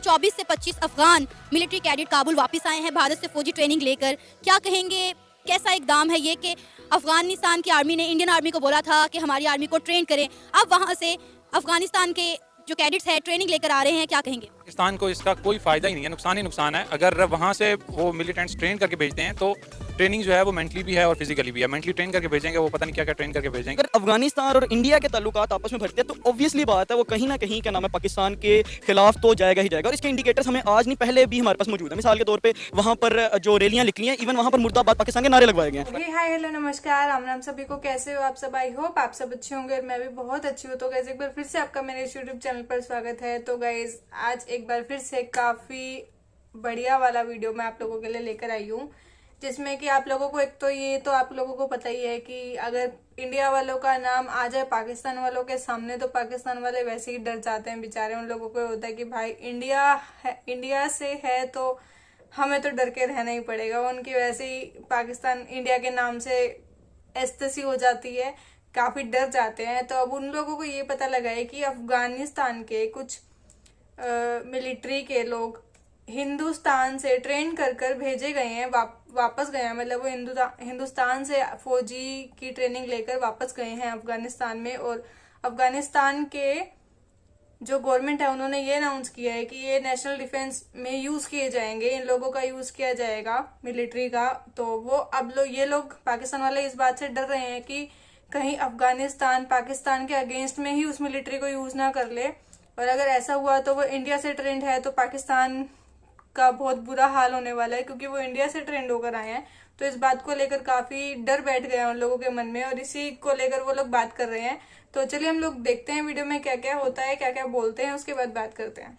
24 से 25 Afghan military cadet Kabul वापस आए हैं भारत से फौजी ट्रेनिंग लेकर। क्या कहेंगे, कैसा इकदाम है ये कि अफगानिस्तान की आर्मी ने इंडियन आर्मी को बोला था कि हमारी आर्मी को ट्रेन करें, अब वहाँ से अफगानिस्तान के जो कैडेट्स हैं ट्रेनिंग लेकर आ रहे हैं, क्या कहेंगे? पाकिस्तान को इसका कोई फ़ायदा ही नहीं है, नुकसान ही नुकसान है। अगर वहाँ से वो मिलिटेंट्स ट्रेन करके भेजते हैं तो ट्रेनिंग जो है वो मेंटली भी है और फिजिकली भी है। मेंटली ट्रेन करके भेजेंगे, वो पता नहीं क्या क्या ट्रेन करके भेजेंगे। अगर अफगानिस्तान और इंडिया के ताल्लुकात आपस में बढ़ते हैं तो ऑब्वियसली बात है वो कहीं ना कहीं क्या नाम है पाकिस्तान के खिलाफ तो जाएगा ही जाएगा। और इसके इंडिकेटर्स हमें आज नहीं पहले भी हमारे पास मौजूद है। मिसाल के तौर पे वहाँ पर जो रैलियां निकली हैं, इवन वहाँ पर मुर्दाबाद पाकिस्तान के नारे लगवाए गए हैं। हाय हेलो नमस्कार, राम राम सभी को। कैसे हो आप सब? आई होप आप सब अच्छे होंगे और मैं भी बहुत अच्छी हूँ। तो गाइज एक बार फिर से आपका मेरे यूट्यूब चैनल पर स्वागत है। तो गाइज आज एक बार फिर से काफी बढ़िया वाला वीडियो मैं आप लोगों के लिए लेकर आई हूँ, जिसमें कि आप लोगों को एक तो ये तो आप लोगों को पता ही है कि अगर इंडिया वालों का नाम आ जाए पाकिस्तान वालों के सामने तो पाकिस्तान वाले वैसे ही डर जाते हैं बेचारे। उन लोगों को होता है कि भाई इंडिया से है तो हमें तो डर के रहना ही पड़ेगा। उनकी वैसे ही पाकिस्तान इंडिया के नाम से एस्तसी हो जाती है, काफी डर जाते हैं। तो अब उन लोगों को ये पता लगा है कि अफगानिस्तान के कुछ मिलिट्री के लोग हिंदुस्तान से ट्रेन कर कर भेजे गए हैं, वापस गए हैं। मतलब वो हिंदुस्तान से फौजी की ट्रेनिंग लेकर वापस गए हैं अफगानिस्तान में। और अफगानिस्तान के जो गवर्नमेंट है उन्होंने ये अनाउंस किया है कि ये नेशनल डिफेंस में यूज किए जाएंगे, इन लोगों का यूज किया जाएगा मिलिट्री का। तो वो अब ये लोग पाकिस्तान वाले इस बात से डर रहे हैं कि कहीं अफगानिस्तान पाकिस्तान के अगेंस्ट में ही उस मिलिट्री को यूज ना कर ले, और अगर ऐसा हुआ तो वो इंडिया से ट्रेंड है तो पाकिस्तान का बहुत बुरा हाल होने वाला है, क्योंकि वो इंडिया से ट्रेंड होकर आए हैं। तो इस बात को लेकर काफी डर बैठ गया उन लोगों के मन में और इसी को लेकर वो लोग बात कर रहे हैं। तो चलिए हम लोग देखते हैं वीडियो में क्या क्या होता है, क्या क्या बोलते हैं, उसके बाद बात करते हैं।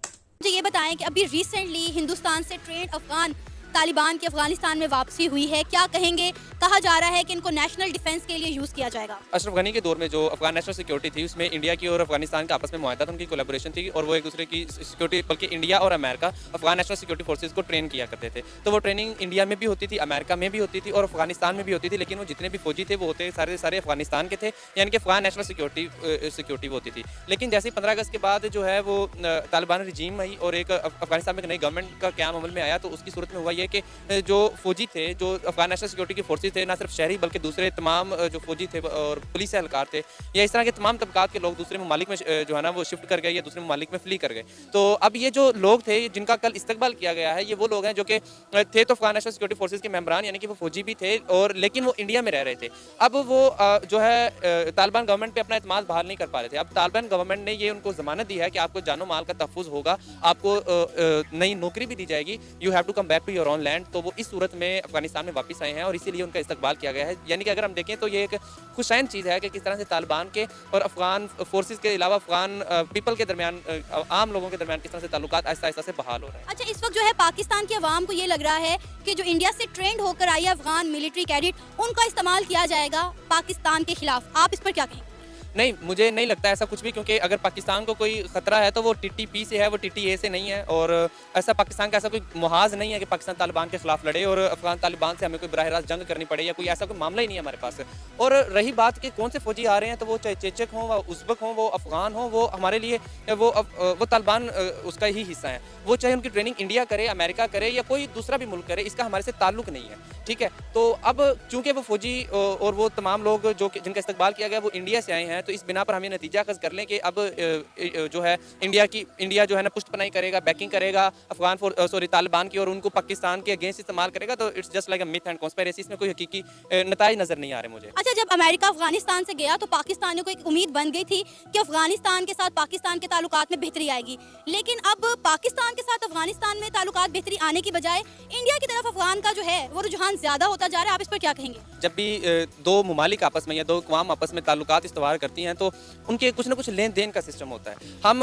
मुझे ये बताएं कि अभी रिसेंटली हिंदुस्तान से ट्रेंड अफगान तालिबान की अफगानिस्तान में वापसी हुई है, क्या कहेंगे? कहा जा रहा है कि इनको नेशनल डिफेंस के लिए यूज किया जाएगा। अशरफ गनी के दौर में जो अफगान नेशनल सिक्योरिटी थी उसमें इंडिया की और अफगानिस्तान का आपस में मुआहदा था, उनकी कोलैबोरेशन थी और वो एक दूसरे की सिक्योरिटी, बल्कि इंडिया और America Afghan national security forces को ट्रेन किया करते थे। तो वो ट्रेनिंग इंडिया में भी होती थी, अमेरिका में भी होती थी और अफगानिस्तान में भी होती थी। लेकिन वो जितने भी फौजी थे वो होते सारे अफगानिस्तान के थे, यानी कि अफगान नेशनल सिक्योरिटी वो होती थी। लेकिन जैसे 15 अगस्त के बाद जो है वो तालिबान रजीम आई और एक अफगानिस्तान में एक नई गवर्नमेंट का क्याम अमल में आया, तो उसकी सूरत में हुआ ये कि जो फौजी थे, जो अफगान नेशनल सिक्योरिटी के फोर्सेज थे, ना सिर्फ शहरी बल्कि दूसरे तमाम जो फौजी थे और पुलिस एहलकार थे या इस तरह के तमाम तबकात के लोग दूसरे ममालिक में जो है ना वो शिफ्ट कर गए या दूसरे ममालिक में फ्ली कर गए। तो अब ये जो लोग थे जिनका कल इस्तकबाल किया गया है, ये वो लोग हैं जो कि थे तो अफगान नेशनल सिक्योरिटी फोर्सेज के मेंबरान, यानी कि वो फौजी भी थे और लेकिन वो इंडिया में रह रहे थे। अब वो जो है तालिबान गवर्नमेंट पे अपना एतमाद बहाल नहीं कर पा रहे थे। अब तालिबान गवर्नमेंट ने ये उनको जमानत दी है कि आपको जानो माल का तहफ़्फ़ुज़ होगा, आपको नई नौकरी भी दी जाएगी, you have to come back to your own land. तो वो इस सूरत में अफगानिस्तान में वापस आए हैं और इसीलिए उनका इस्तकबाल किया गया है। यानी कि अगर हम देखें तो ये एक खुशैन चीज़ है कि किस तरह से तालिबान के और अफगान फोर्सेस के अलावा अफगान पीपल के दरमियान, आम लोगों के दरमियान किस तरह से ताल्लुकात आहिस्ता आहिस्ता से बहाल हो रहे हैं। अच्छा, इस वक्त जो है पाकिस्तान के अवाम को ये लग रहा है कि जो इंडिया से ट्रेंड होकर आई है अफगान मिलिट्री कैडेट, उनका इस्तेमाल किया जाएगा पाकिस्तान के खिलाफ। आप इस पर क्या कहेंगे? नहीं, मुझे नहीं लगता ऐसा कुछ भी, क्योंकि अगर पाकिस्तान को कोई ख़तरा है तो वो TTP से है, वो TTA से नहीं है। और ऐसा पाकिस्तान का ऐसा कोई मुहाज नहीं है कि पाकिस्तान तालिबान के खिलाफ लड़े और अफगान तालिबान से हमें कोई बराह रास्त जंग करनी पड़े, या कोई ऐसा कोई मामला ही नहीं है हमारे पास। और रही बात कि कौन से फौजी आ रहे हैं, तो वो चाहे चेचक हों, वो उज़्बक हों, वो अफगान हों, वो हमारे लिए वो तालिबान उसका ही हिस्सा है। वो चाहे उनकी ट्रेनिंग इंडिया करे, अमेरिका करे या कोई दूसरा भी मुल्क करे, इसका हमारे से ताल्लुक नहीं है, ठीक है। तो अब चूँकि वो फौजी और वो तमाम लोग जिनका इस्तकबाल किया गया वो इंडिया से आए हैं, तो इस बिना पर हमें नतीजा अखज़ कर लें कि अब जो है इंडिया जो है ना पुष्टपनाही करेगा, बैकिंग करेगा अफगान तालिबान की और उनको पाकिस्तान के अगेंस्ट इस्तेमाल करेगा। तो it's just like a myth and conspiracy, इसमें कोई हकीकी नताइज नजर नहीं आ रहे मुझे। अच्छा, जब अमेरिका अफगानिस्तान से गया तो पाकिस्तानियों को एक उम्मीद बन गई थी कि अफगानिस्तान के साथ पाकिस्तान के ताल्लुकात में बेहतरी आएगी, लेकिन अब पाकिस्तान के साथ अफगानिस्तान में ताल्लुकात बेहतरी आने की बजाय इंडिया की तरफ अफगान का जो है वो रुझान ज्यादा होता जा रहा है। आप इस पर क्या कहेंगे? जब भी दो ममालिक आपस में या दो अक़वाम आपस में ताल्लुकात इस्तवार करती हैं तो उनके कुछ ना कुछ लेन देन का सिस्टम होता है। हम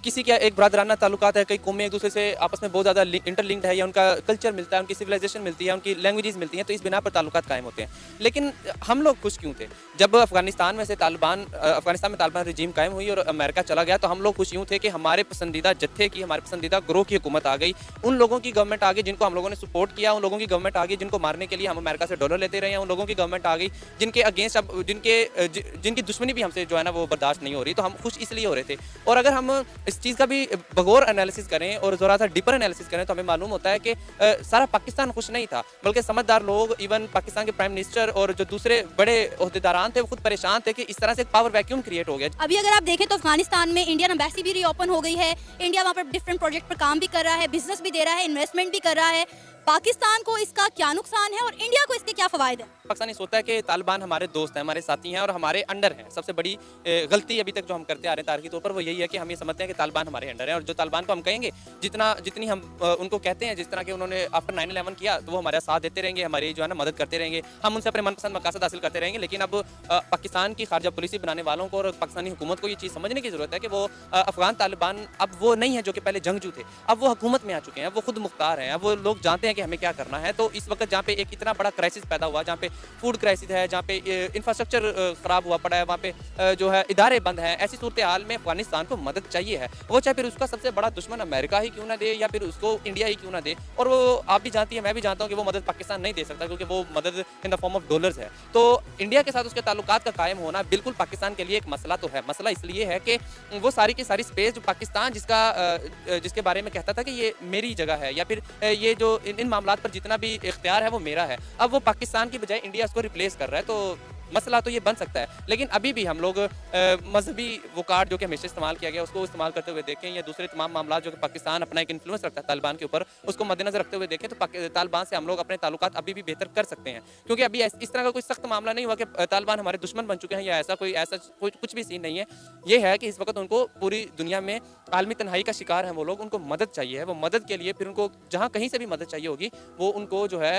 किसी का एक बरादराना ताल्लुकात है, कई कौमें एक दूसरे से आपस में बहुत ज़्यादा इंटरलिंक्ड है, या उनका कल्चर मिलता है, उनकी सिविलाइजेशन मिलती है, उनकी लैंग्वेजेस मिलती हैं, तो इस बिना पर ताल्लुकात कायम होते हैं। लेकिन हम लोग खुश क्यों थे? जब अफगानिस्तान में तालिबान रजीम कायम हुई और अमेरिका चला गया, तो हम लोग खुश यूँ थे कि हमारे पसंदीदा जत्थे की, हमारे पसंदीदा ग्रोह की हुकूमत आ गई, उन लोगों की गवर्नमेंट आ गई जिनको हम लोगों ने सपोर्ट किया, उन लोगों की गवर्नमेंट आ गई जिनको मारने के लिए हम अमेरिका से डॉलर लेते रहे हैं, उन लोगों की गवर्नमेंट आ गई जिनके अगेंस्ट अब जिनकी दुश्मनी भी हमसे जो है ना वो बर्दाश्त नहीं हो रही, तो हम खुश इसलिए हो रहे थे। और अगर हम इस चीज़ का भी बगौर एनालिसिस करें और ज़रा सा डीपर एनालिसिस करें तो हमें मालूम होता है कि सारा पाकिस्तान खुश नहीं था, बल्कि समझदार लोग, इवन पाकिस्तान के प्राइम मिनिस्टर और जो दूसरे बड़े ओहदेदारान थे वो खुद परेशान थे कि इस तरह से एक पावर वैक्यूम क्रिएट हो गया। अभी अगर आप देखें तो अफगानिस्तान में इंडियन एम्बेसी भी रीओपन हो गई है। इंडिया वहाँ पर डिफरेंट प्रोजेक्ट पर काम भी कर रहा है, बिजनेस भी दे रहा है, इन्वेस्टमेंट भी कर रहा है। पाकिस्तान को इसका क्या नुकसान है और इंडिया को इसके क्या फ़वाइद है? पाकिस्तान ये सोचता है कि तालिबान हमारे दोस्त हैं, हमारे साथी हैं और हमारे अंडर हैं। सबसे बड़ी गलती अभी तक जो हम करते आ रहे हैं तारीखी तौर पर वो यही है कि हम ये समझते हैं कि तालिबान हमारे अंडर है, और जो तालिबान को हम कहेंगे जितनी हम उनको कहते हैं, जिस तरह के उन्होंने आफ्टर 9/11 किया, तो वो हमारा साथ देते रहेंगे, हमारी जो है ना मदद करते रहेंगे, हम उनसे अपने मनपसंद मकासद हासिल करते रहेंगे। लेकिन अब पाकिस्तान की खारजा पॉलिसी बनाने वालों को और पाकिस्तानी हुकूमत को ये चीज़ समझने की ज़रूरत है कि वो अफगान तालिबान अब वो नहीं है जो कि पहले जंगजू थे, अब वो हुकूमत में आ चुके हैं, अब वो खुद मुख्तार हैं, अब वो लोग जानते हैं कि हमें क्या करना है। तो इस वक्त जहाँ पे एक इतना बड़ा क्राइसिस पैदा हुआ, जहाँ पे फूड क्राइसिस है, जहाँ पे इंफ्रास्ट्रक्चर ख़राब हुआ पड़ा है, वहाँ पे जो है इदारे बंद हैं, ऐसी सूरत हाल में अफगानिस्तान को मदद चाहिए है, वो चाहे फिर उसका सबसे बड़ा दुश्मन अमेरिका ही क्यों ना दे या फिर उसको इंडिया ही क्यों ना दे। और वो आप भी जानती हैं, मैं भी जानता हूँ कि वो मदद पाकिस्तान नहीं दे सकता, क्योंकि वो मदद in the form of dollars है। तो इंडिया के साथ उसके ताल्लुकात का कायम होना बिल्कुल पाकिस्तान के लिए एक मसला तो है। मसला इसलिए है कि वो सारी की सारी स्पेस जो पाकिस्तान जिसके बारे में कहता था कि ये मेरी जगह है, या फिर ये जो इन मामलात पर जितना भी इख्तियार है वो मेरा है, अब वो पाकिस्तान की बजाय इंडिया उसको रिप्लेस कर रहा है। तो मसला तो ये बन सकता है, लेकिन अभी भी हम लोग मजहबी वो कार्ड जो कि हमेशा इस्तेमाल किया गया उसको इस्तेमाल करते हुए देखें, या दूसरे तमाम मामला जो कि पाकिस्तान अपना एक इन्फ्लुएंस रखता है तालिबान के ऊपर, उसको मद्देनजर रखते हुए देखें, तो तालिबान से हम लोग अपने ताल्लुकात अभी भी बेहतर कर सकते हैं। क्योंकि अभी इस तरह का कोई सख्त मामला नहीं हुआ कि तालिबान हमारे दुश्मन बन चुके हैं, या ऐसा कुछ भी सीन नहीं है। ये है कि इस वक्त उनको पूरी दुनिया में आलमी तन्हाई का शिकार है वो लोग, उनको मदद चाहिए है। वो मदद के लिए फिर उनको जहाँ कहीं से भी मदद चाहिए होगी वो उनको जो है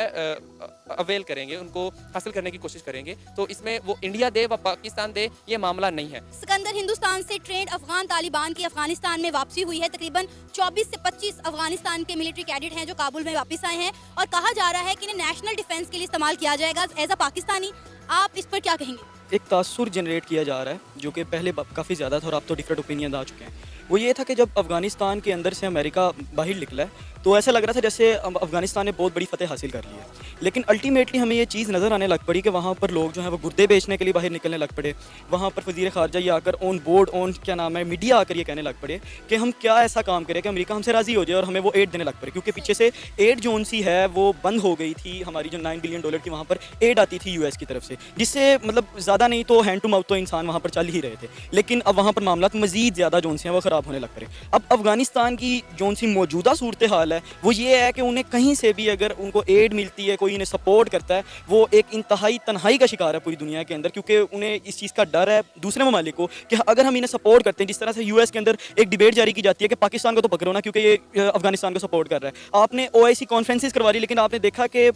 अवेल करेंगे, उनको हासिल करने की कोशिश करेंगे। तो इसमें वो इंडिया दे व पाकिस्तान दे, ये मामला नहीं है। सिकंदर, हिंदुस्तान से ट्रेंड अफगान तालिबान की अफगानिस्तान में वापसी हुई है। तकरीबन 24 से 25 अफगानिस्तान के मिलिट्री कैडेट हैं जो काबुल में वापस आए हैं, और कहा जा रहा है कि इन्हें नेशनल डिफेंस के लिए इस्तेमाल किया जाएगा एज अ पाकिस्तानी। आप इस पर क्या कहेंगे? एक तासुर जनरेट किया जा रहा है जो कि पहले काफ़ी ज़्यादा था और अब तो डिफरेंट ओपिनियन आ चुके हैं। वो ये था कि जब अफगानिस्तान के अंदर से अमेरिका बाहर निकला है तो ऐसा लग रहा था जैसे अफगानिस्तान ने बहुत बड़ी फतेह हासिल कर ली है, लेकिन अल्टीमेटली हमें ये चीज़ नज़र आने लग पड़ी कि वहाँ पर लोग जो हैं वो गुर्दे बेचने के लिए बाहर निकलने लग पड़े। वहाँ पर वज़ीर ख़ारजा ये आकर ऑन बोर्ड मीडिया आकर ये कहने लग पड़े कि हम क्या ऐसा काम करें कि अमेरिका हमसे राज़ी हो जाए और हमें वो एड देने लग पड़े, क्योंकि पीछे से एड जोन सी है वो बंद हो गई थी। हमारी जो $9 बिलियन की वहाँ पर एड आती थी US की तरफ से, जिससे मतलब ज़्यादा नहीं तो हैंड टू माउथ तो इंसान वहाँ पर चल ही रहे थे, लेकिन अब वहाँ पर मामला मज़ीद ज़्यादा जोन से हैं वो ख़राब होने लग पड़े। अब अफगानिस्तान की जोन सी मौजूदा सूरत हाल है वो ये है कि उन्हें कहीं से भी अगर उनको एड मिलती है, कोई इन्हें सपोर्ट करता है, वो एक इंतहाई तन्हाई का शिकार है पूरी दुनिया के अंदर, क्योंकि उन्हें इस चीज़ का डर है दूसरे ममालिक को कि अगर हम इन्हें सपोर्ट करते हैं, जिस तरह से US के अंदर एक डिबेट जारी की जाती है कि पाकिस्तान को तो पकड़ो ना क्योंकि ये अफगानिस्तान को सपोर्ट कर रहा है। आपने OIC कॉन्फ्रेंसेस करवा ली, लेकिन आपने देखा कि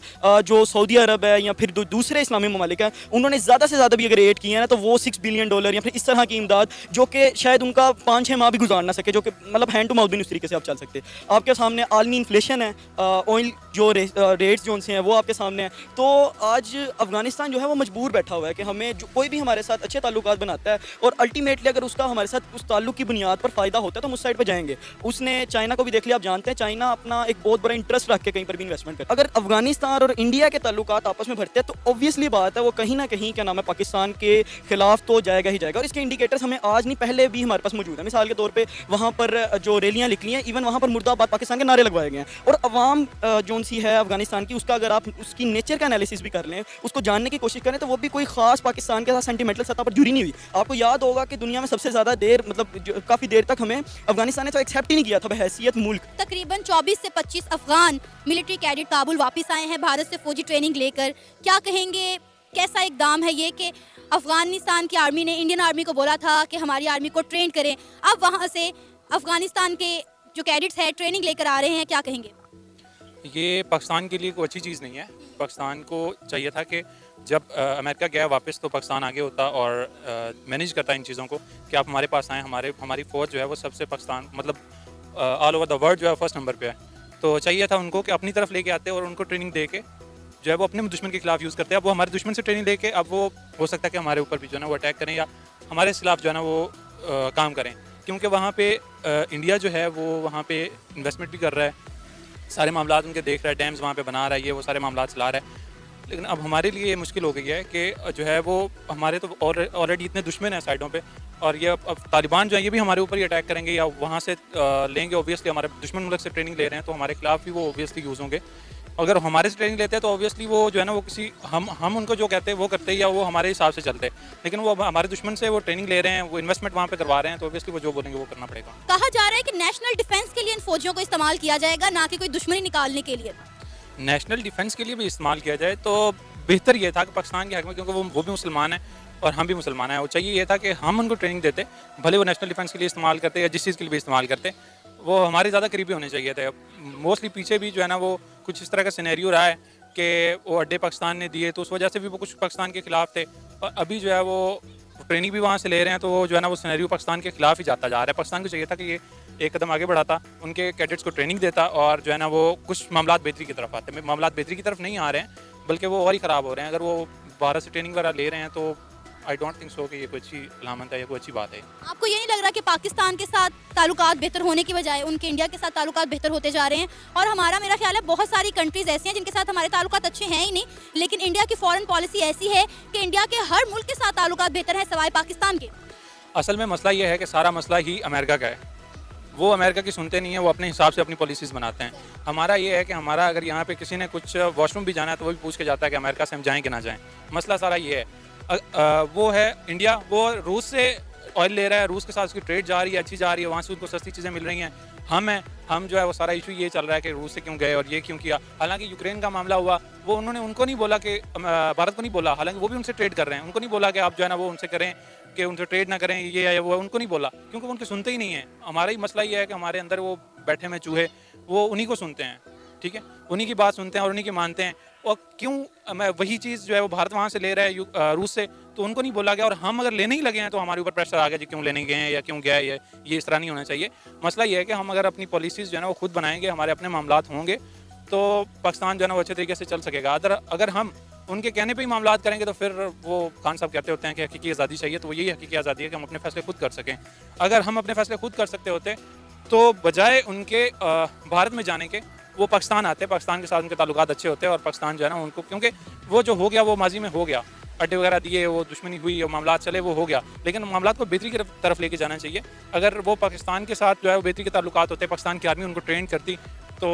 जो सऊदी अरब है या फिर दूसरे इस्लामी ममालिक हैं, उन्होंने ज़्यादा से ज़्यादा भी अगर एड किया है ना तो वो $6 बिलियन या फिर इस तरह की इमदाद जो कि शायद उनका 5-6 माह भी गुजार ना सके, जो कि मतलब हैंड टू माउथ भी नहीं उस तरीके से आप चल सकते। आपके सामने आलमी इन्फ्लेशन है, ऑयल जो रेट्स जो उनसे हैं वो आपके सामने हैं। तो आज अफगानिस्तान जो है वो मजबूर बैठा हुआ है कि हमें जो कोई भी हमारे साथ अच्छे ताल्लुकात बनाता है और अल्टीमेटली अगर उसका हमारे साथ उस ताल्लुक की बुनियाद पर फ़ायदा होता है तो हम उस साइड पर जाएंगे। उसने चाइना को भी देख लिया, आप जानते हैं चाइना अपना एक बहुत बड़ा इंटरेस्ट रख के कहीं पर भी इन्वेस्टमेंट करता है। अगर अफगानिस्तान और इंडिया के ताल्लुकात आपस में बढ़ते हैं तो ऑब्वियसली बात है वो कहीं ना कहीं क्या नाम है पाकिस्तान के खिलाफ तो जाएगा ही जाएगा, और इसके इंडिकेटर्स हमें आज नहीं पहले भी हमारे पास मौजूद है। मिसाल के तौर पर वहाँ पर जो रैलियाँ निकली हैं, इवन वहाँ पर मुर्दाबाद पाकिस्तान के नारे लगवाए गए हैं, और अवाम जोन सी है अफगानिस्तान की उसका अगर आप उसकी नेचर का एनालिसिस भी कर लें, उसको जानने की कोशिश करें, तो वो भी कोई खास पाकिस्तान के साथ सेंटिमेंटल सतह पर जुड़ी नहीं हुई। आपको याद होगा कि दुनिया में सबसे ज़्यादा देर मतलब काफ़ी देर तक हमें अफगानिस्तान ने तो एक्सेप्ट ही नहीं किया था बहैसियत मुल्क। तकरीबन 24 से 25 अफगान मिलिट्री कैडेट काबुल वापस आए हैं भारत से फौजी ट्रेनिंग लेकर। क्या कहेंगे, कैसा इकदाम है ये कि अफगानिस्तान की आर्मी ने इंडियन आर्मी को बोला था कि हमारी आर्मी को ट्रेन करें, अब वहाँ से अफगानिस्तान के जो कैडेट्स हैं ट्रेनिंग लेकर आ रहे हैं, क्या कहेंगे? ये पाकिस्तान के लिए कोई अच्छी चीज़ नहीं है। पाकिस्तान को चाहिए था कि जब अमेरिका गया वापस तो पाकिस्तान आगे होता और मैनेज करता इन चीज़ों को कि आप हमारे पास आएँ। हमारी फ़ौज जो है वो सबसे पाकिस्तान मतलब ऑल ओवर द वर्ल्ड जो है फर्स्ट नंबर पे है। तो चाहिए था उनको कि अपनी तरफ लेके आते और उनको ट्रेनिंग दे के जो है वो अपने दुश्मन के खिलाफ यूज़ करते हैं। अब वो हमारे दुश्मन से ट्रेनिंग लेके अब वो हो सकता है कि हमारे ऊपर भी जो है ना वो अटैक करें या हमारे खिलाफ जो है ना वो काम करें, क्योंकि वहाँ पे इंडिया जो है वो वहाँ पे इन्वेस्टमेंट भी कर रहा है, सारे मामलात उनके देख रहा है, डैम्स वहाँ पे बना रहा है, ये वो सारे मामलात चला रहा है। लेकिन अब हमारे लिए ये मुश्किल हो गई है कि जो है वो हमारे तो ऑलरेडी इतने दुश्मन हैं साइडों पे, और ये अब तालिबान जो है ये भी हमारे ऊपर ही अटैक करेंगे या वहाँ से लेंगे। ऑब्वियसली हमारे दुश्मन मुल्क से ट्रेनिंग ले रहे हैं तो हमारे खिलाफ भी वो ऑब्वियसली यूज़ होंगे। अगर हमारे से ट्रेनिंग लेते हैं तो ऑब्वियसली वो जो है ना वो किसी हम उनको जो कहते हैं वो करते हैं या वो हमारे हिसाब से चलते हैं, लेकिन वो हमारे दुश्मन से वो ट्रेनिंग ले रहे हैं, वो इन्वेस्टमेंट वहाँ पे करवा रहे हैं, तो ऑब्वियसली वो जो बोलेंगे वो करना पड़ेगा। कहा जा रहा है कि नेशनल डिफेंस के लिए इन फौजियों को इस्तेमाल किया जाएगा, ना कि कोई दुश्मनी निकालने के लिए। नेशनल डिफेंस के लिए भी इस्तेमाल किया जाए तो बेहतर ये था कि पाकिस्तान के हक में, क्योंकि वो भी मुसलमान हैं और हम भी मुसलमान हैं, वो चाहिए ये था कि हम उनको ट्रेनिंग देते, भले वो नेशनल डिफेंस के लिए इस्तेमाल करते या जिस चीज़ के लिए भी इस्तेमाल करते, वो हमारे ज़्यादा करीबी होने चाहिए थे। मोस्टली पीछे भी जो है ना वो कुछ इस तरह का सिनेरियो रहा है कि वो अड्डे पाकिस्तान ने दिए तो उस वजह से भी वो कुछ पाकिस्तान के खिलाफ थे, और अभी जो है वो ट्रेनिंग भी वहाँ से ले रहे हैं, तो वो जो है ना वो सिनेरियो पाकिस्तान के खिलाफ ही जाता जा रहा है। पाकिस्तान को चाहिए था कि ये एक कदम आगे बढ़ाता, उनके कैडेट्स को ट्रेनिंग देता, और जो है ना वो कुछ मामला बेहतरी की तरफ आते। मामला बेहतरी की तरफ नहीं आ रहे हैं, बल्कि वो और ही ख़राब हो रहे हैं। अगर वो भारत से ट्रेनिंग वगैरह ले रहे हैं तो आई डोंट थिंक सो कि ये कोई अच्छी अलामत है या कोई अच्छी बात है। आपको ये नहीं लग रहा कि पाकिस्तान के साथ ताल्लुकात बेहतर होने की बजाय उनके इंडिया के साथ ताल्लुकात बेहतर होते जा रहे हैं? और हमारा, मेरा ख्याल है बहुत सारी कंट्रीज ऐसी हैं जिनके साथ हमारे ताल्लुकात अच्छे हैं ही नहीं, लेकिन इंडिया की फॉरेन पॉलिसी ऐसी है कि इंडिया के हर मुल्क के साथ ताल्लुकात बेहतर है सिवाय पाकिस्तान के। असल में मसला ये है कि सारा मसला ही अमेरिका का है। वो अमेरिका की सुनते नहीं है, वो अपने हिसाब से अपनी पॉलिसीज़ बनाते हैं। हमारा ये है कि हमारा अगर यहाँ पे किसी ने कुछ वॉशरूम भी जाना है तो वो भी पूछ के जाता है कि अमेरिका से हम जाएँ कि ना जाएँ। मसला सारा ये है। वो है इंडिया, वो रूस से ऑयल ले रहा है, रूस के साथ उसकी ट्रेड जा रही है, अच्छी जा रही है, वहाँ से उनको सस्ती चीज़ें मिल रही हैं। हम जो है वो सारा इशू ये चल रहा है कि रूस से क्यों गए और ये क्यों किया। हालांकि यूक्रेन का मामला हुआ, वो उनको नहीं बोला कि भारत को नहीं बोला, हालांकि वो भी उनसे ट्रेड कर रहे हैं, उनको नहीं बोला कि आप जो है ना वो उनसे करें कि उनसे ट्रेड ना करें, ये या वो उनको नहीं बोला, क्योंकि वो उनके सुनते ही नहीं है। हमारा ही मसला ये है कि हमारे अंदर वो बैठे में चूहे, वो उन्हीं को सुनते हैं, ठीक है, उन्हीं की बात सुनते हैं और उन्हीं की मानते हैं। और क्यों मैं वही चीज़ जो है वो भारत वहाँ से ले रहा है रूस से, तो उनको नहीं बोला गया, और हम अगर लेने ही लगे हैं तो हमारे ऊपर प्रेशर आ गया जी क्यों लेने गए हैं या क्यों गया है। ये इस तरह नहीं होना चाहिए। मसला ये है कि हम अगर अपनी पॉलिसीज़ जो है ना वो खुद बनाएंगे, हमारे अपने मामलात होंगे, तो पाकिस्तान जो है ना वो अच्छे तरीके से चल सकेगा। अगर हम उनके कहने पे ही मामलात करेंगे तो फिर वो खान साहब कहते होते हैं कि हकीकी आज़ादी चाहिए, तो वो यही हकीकी आज़ादी है कि हम अपने फैसले खुद कर सकें। अगर हम अपने फैसले खुद कर सकते होते तो बजाय उनके भारत में जाने के वो पाकिस्तान आते, पाकिस्तान के साथ उनके ताल्लुकात अच्छे होते, और पाकिस्तान जो है ना उनको, क्योंकि वो जो हो गया वो माजी में हो गया, अड्डे वगैरह दिए, वो दुश्मनी हुई और मामला चले, वो हो गया, लेकिन मामला को बेहतरी की तरफ लेके जाना चाहिए। अगर वो पाकिस्तान के साथ जो है वो बेहतरी के ताल्लुकात होते, पाकिस्तान की आर्मी उनको ट्रेन करती तो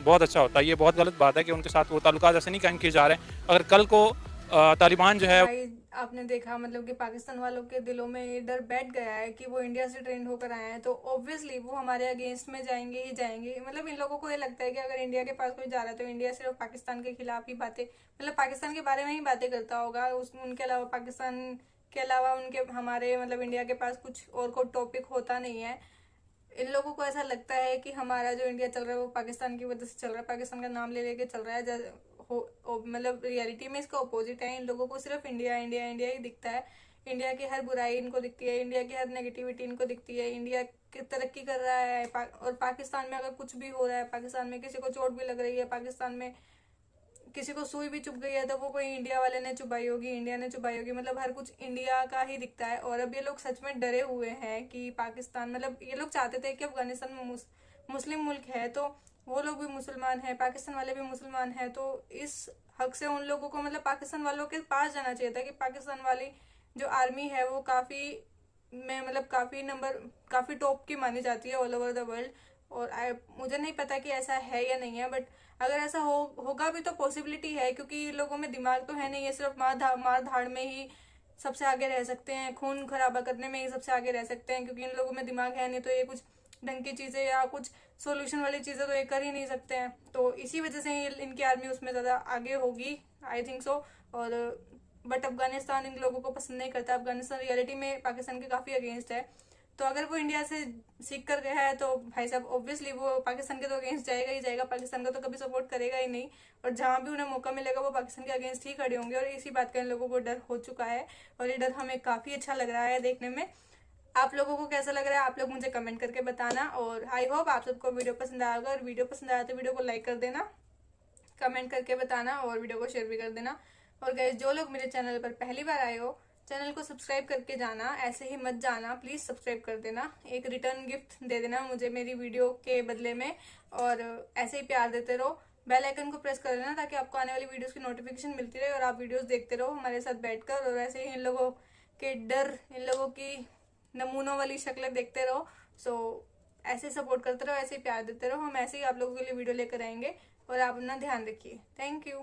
बहुत अच्छा होता। ये बहुत गलत बात है कि उनके साथ वो ताल्लुकात ऐसे नहीं कायम किए जा रहे हैं। अगर कल को तालिबान जो है, आपने देखा मतलब कि पाकिस्तान वालों के दिलों में ये डर बैठ गया है कि वो इंडिया से ट्रेन होकर आए हैं, तो ऑब्वियसली वो हमारे अगेंस्ट में जाएंगे ही जाएंगे। मतलब इन लोगों को ये लगता है कि अगर इंडिया के पास कोई जा रहा है तो इंडिया सिर्फ पाकिस्तान के खिलाफ ही बातें, मतलब पाकिस्तान के बारे में ही बातें करता होगा, उनके अलावा पाकिस्तान के अलावा उनके हमारे मतलब इंडिया के पास कुछ और कोई टॉपिक होता नहीं है। इन लोगों को ऐसा लगता है कि हमारा जो इंडिया चल रहा है वो पाकिस्तान की वजह से चल रहा है, पाकिस्तान का नाम ले लेके चल रहा है। मतलब रियलिटी में इसका अपोजिट है। इन लोगों को सिर्फ इंडिया इंडिया इंडिया ही दिखता है। इंडिया की हर बुराई इनको दिखती है, इंडिया की हर नेगेटिविटी इनको दिखती है। इंडिया की तरक्की कर रहा है और पाकिस्तान में अगर कुछ भी हो रहा है, पाकिस्तान में किसी को चोट भी लग रही है, पाकिस्तान में किसी को सुई भी चुभ गई है, तो वो कोई इंडिया वाले ने चुभाई होगी, इंडिया ने चुभाई होगी। मतलब हर कुछ इंडिया का ही दिखता है। और अब ये लोग सच में डरे हुए हैं कि पाकिस्तान, मतलब ये लोग चाहते थे कि अफगानिस्तान में मुस्लिम मुल्क है तो वो लोग भी मुसलमान हैं, पाकिस्तान वाले भी मुसलमान हैं, तो इस हक से उन लोगों को मतलब पाकिस्तान वालों के पास जाना चाहिए था कि पाकिस्तान वाली जो आर्मी है वो काफ़ी टॉप की मानी जाती है ऑल ओवर द वर्ल्ड। और मुझे नहीं पता कि ऐसा है या नहीं है, बट अगर ऐसा होगा भी तो पॉसिबिलिटी है, क्योंकि लोगों में दिमाग तो है नहीं, ये सिर्फ मार धाड़ में ही सबसे आगे रह सकते हैं, खून खराबा करने में ही सबसे आगे रह सकते हैं, क्योंकि इन लोगों में दिमाग है नहीं, तो ये कुछ ढंग की चीज़ें या कुछ सोल्यूशन वाली चीज़ें तो ये कर ही नहीं सकते हैं। तो इसी वजह से इनकी आर्मी उसमें ज़्यादा आगे होगी, आई थिंक सो। और बट अफगानिस्तान इन लोगों को पसंद नहीं करता। अफगानिस्तान रियलिटी में पाकिस्तान के काफ़ी अगेंस्ट है, तो अगर वो इंडिया से सीख कर गया है तो भाई साहब ऑब्वियसली वो पाकिस्तान के तो अगेंस्ट जाएगा ही जाएगा, पाकिस्तान का तो कभी सपोर्ट करेगा ही नहीं। और जहाँ भी उन्हें मौका मिलेगा वो पाकिस्तान के अगेंस्ट ही खड़े होंगे, और इसी बात का इन लोगों को डर हो चुका है, और ये डर हमें काफ़ी अच्छा लग रहा है देखने में। आप लोगों को कैसा लग रहा है आप लोग मुझे कमेंट करके बताना, और आई होप आप सबको वीडियो पसंद आएगा। और वीडियो पसंद आया तो वीडियो को लाइक कर देना, कमेंट करके बताना, और वीडियो को शेयर भी कर देना। और गाइस, जो लोग मेरे चैनल पर पहली बार आए हो, चैनल को सब्सक्राइब करके जाना, ऐसे ही मत जाना, प्लीज़ सब्सक्राइब कर देना। एक रिटर्न गिफ्ट दे देना मुझे मेरी वीडियो के बदले में, और ऐसे ही प्यार देते रहो। बेल आइकन को प्रेस कर लेना ताकि आपको आने वाली वीडियोस की नोटिफिकेशन मिलती रहे और आप वीडियोस देखते रहो हमारे साथ बैठकर। और वैसे ही इन लोगों के डर, इन लोगों की नमूनों वाली शक्लें देखते रहो। सो ऐसे सपोर्ट करते रहो, ऐसे ही प्यार देते रहो। हम ऐसे ही आप लोगों के लिए वीडियो लेकर आएंगे और आप अपना ध्यान रखिए। Thank you.